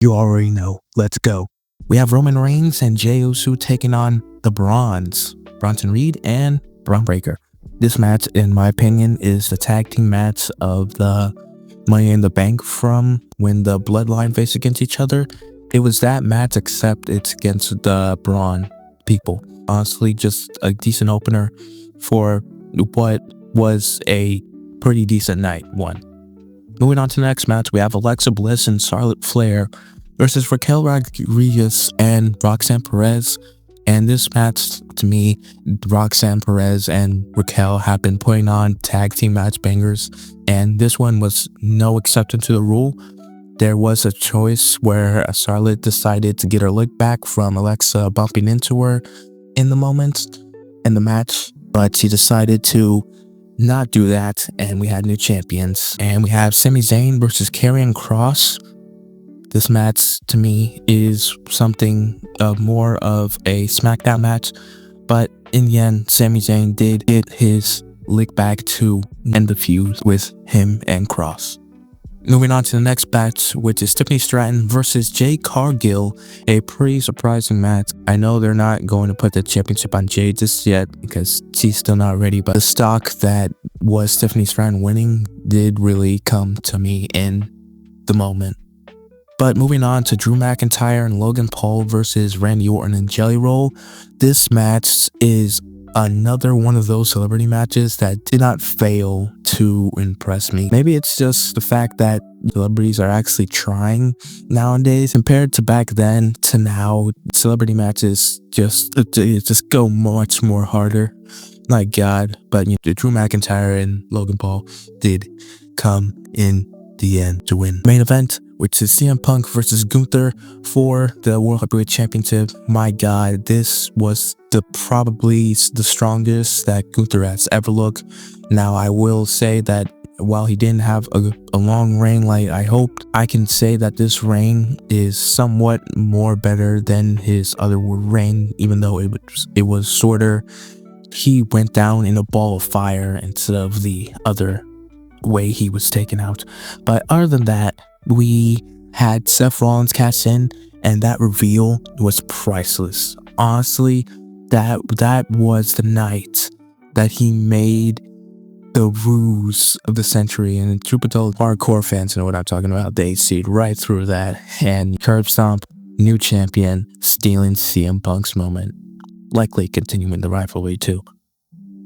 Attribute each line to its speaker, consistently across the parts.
Speaker 1: You already know. Let's go. We have Roman Reigns and Jey Uso taking on the Bronson Reed and Braun Breaker. This match, in my opinion, is the tag team match of the Money in the Bank from when the Bloodline faced against each other. It was that match, except it's against the Braun people. Honestly, just a decent opener for what was a pretty decent night one. Moving on to the next match, we have Alexa Bliss and Charlotte Flair versus Raquel Rodriguez and Roxanne Perez. And this match, to me, Roxanne Perez and Raquel have been putting on tag team match bangers, and this one was no exception to the rule. There was a choice where Charlotte decided to get her lick back from Alexa bumping into her in the moment in the match, but she decided to not do that, and we had new champions. And we have Sami Zayn versus Karrion Kross. This match, to me, is something more of a SmackDown match, but in the end, Sami Zayn did get his lick back to end the feud with him and Kross. Moving on to the next match, which is Tiffany Stratton versus Jade Cargill, a pretty surprising match. I know they're not going to put the championship on Jade just yet because she's still not ready, but the stock that was Tiffany Stratton winning did really come to me in the moment. But moving on to Drew McIntyre and Logan Paul versus Randy Orton and Jelly Roll. This match is another one of those celebrity matches that did not fail to impress me. Maybe it's just the fact that celebrities are actually trying nowadays compared to back then to now. Celebrity matches just go much more harder. My God. But Drew McIntyre and Logan Paul did come in the end to win. Main event, which is CM Punk versus Gunther for the World Heavyweight Championship. My God, this was probably the strongest that Gunther has ever looked. Now, I will say that while he didn't have a long reign like I hoped, I can say that this reign is somewhat more better than his other reign, even though it was shorter. He went down in a ball of fire instead of the other way he was taken out. But other than that, we had Seth Rollins cash in, and that reveal was priceless. Honestly, that was the night that he made the ruse of the century, and Jupiter hardcore fans know what I'm talking about. They see right through that, and curb stomp, new champion, stealing CM Punk's moment, likely continuing the rivalry too.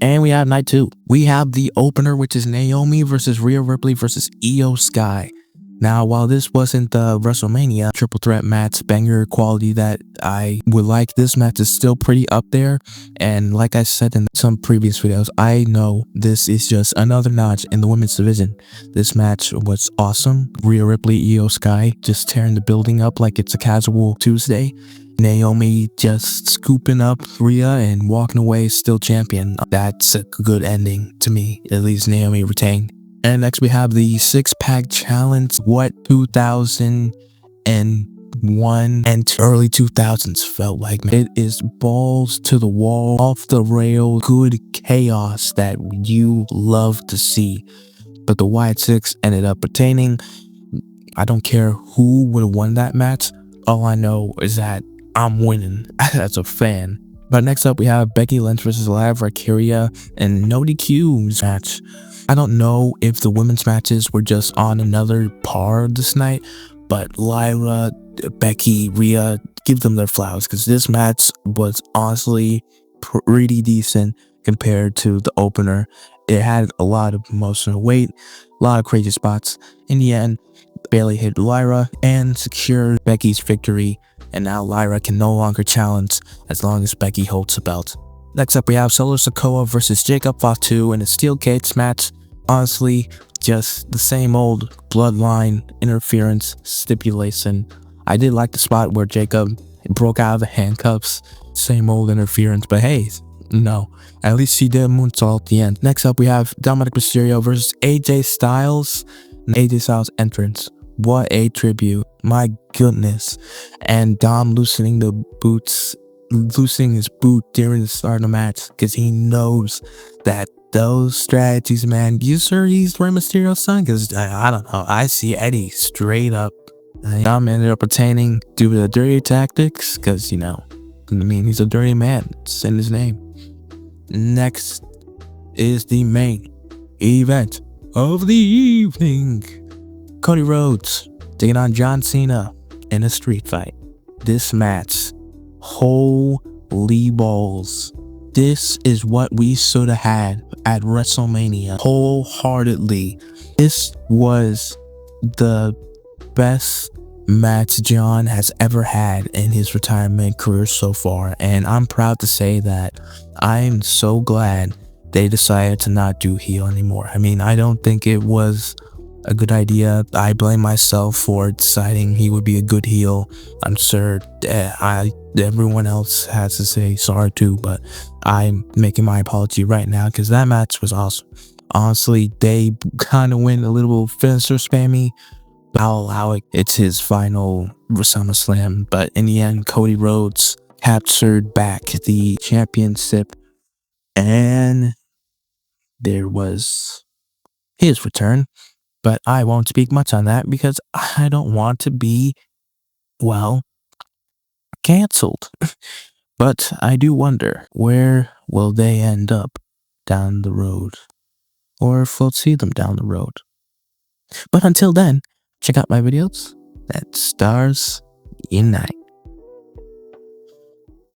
Speaker 1: And we have night 2. We have the opener, which is Naomi versus Rhea Ripley versus Io Sky. Now, while this wasn't the WrestleMania triple threat match banger quality that I would like, this match is still pretty up there. And like I said in some previous videos, I know this is just another notch in the women's division. This match was awesome. Rhea Ripley, Io Sky just tearing the building up like it's a casual Tuesday. Naomi just scooping up Rhea and walking away still champion. That's a good ending to me. At least Naomi retained. And next we have the 6-pack challenge. What 2001 and early 2000s felt like, man. It is balls to the wall, off the rail, good chaos that you love to see. But the Wyatt Six ended up retaining. I don't care who would have won that match. All I know is that I'm winning as a fan. But next up we have Becky Lynch versus Lyra Valkyria and no DQs match. I don't know if the women's matches were just on another par this night, but Lyra, Becky, Rhea, give them their flowers, because this match was honestly pretty decent compared to the opener. It had a lot of emotional weight, a lot of crazy spots. In the end, Bayley hit Lyra and secured Becky's victory, and now Lyra can no longer challenge as long as Becky holds the belt. Next up we have Solo Sikoa versus Jacob Fatu in a steel cage match. Honestly, just the same old bloodline interference stipulation. I did like the spot where Jacob broke out of the handcuffs. Same old interference, but hey, no. At least she did moonsault at the end. Next up we have Dominic Mysterio versus AJ Styles. AJ Styles entrance. What a tribute. My goodness. And Dom loosening his boot during the start of the match, because he knows that those strategies, man. You sure he's Rey Mysterio's son? Because I don't know. I see Eddie straight up Dom ended up retaining due to the dirty tactics, because, you know, I mean, he's a dirty man. It's in his name. Next is the main event of the evening. Cody Rhodes taking on John Cena in a street fight. This match, holy balls. This is what we should have had at WrestleMania, wholeheartedly. This was the best match John has ever had in his retirement career so far, and I'm proud to say that I'm so glad they decided to not do heel anymore. I mean, I don't think it was a good idea. I blame myself for deciding he would be a good heel. I'm sure everyone else has to say sorry too, but I'm making my apology right now because that match was awesome. Honestly, they kind of went a little finisher spammy. I'll allow it. It's his final SummerSlam, but in the end, Cody Rhodes captured back the championship, and there was his return. But I won't speak much on that because I don't want to be, well, canceled. But I do wonder, where will they end up down the road? Or if we'll see them down the road. But until then, check out my videos at STARZ Unite.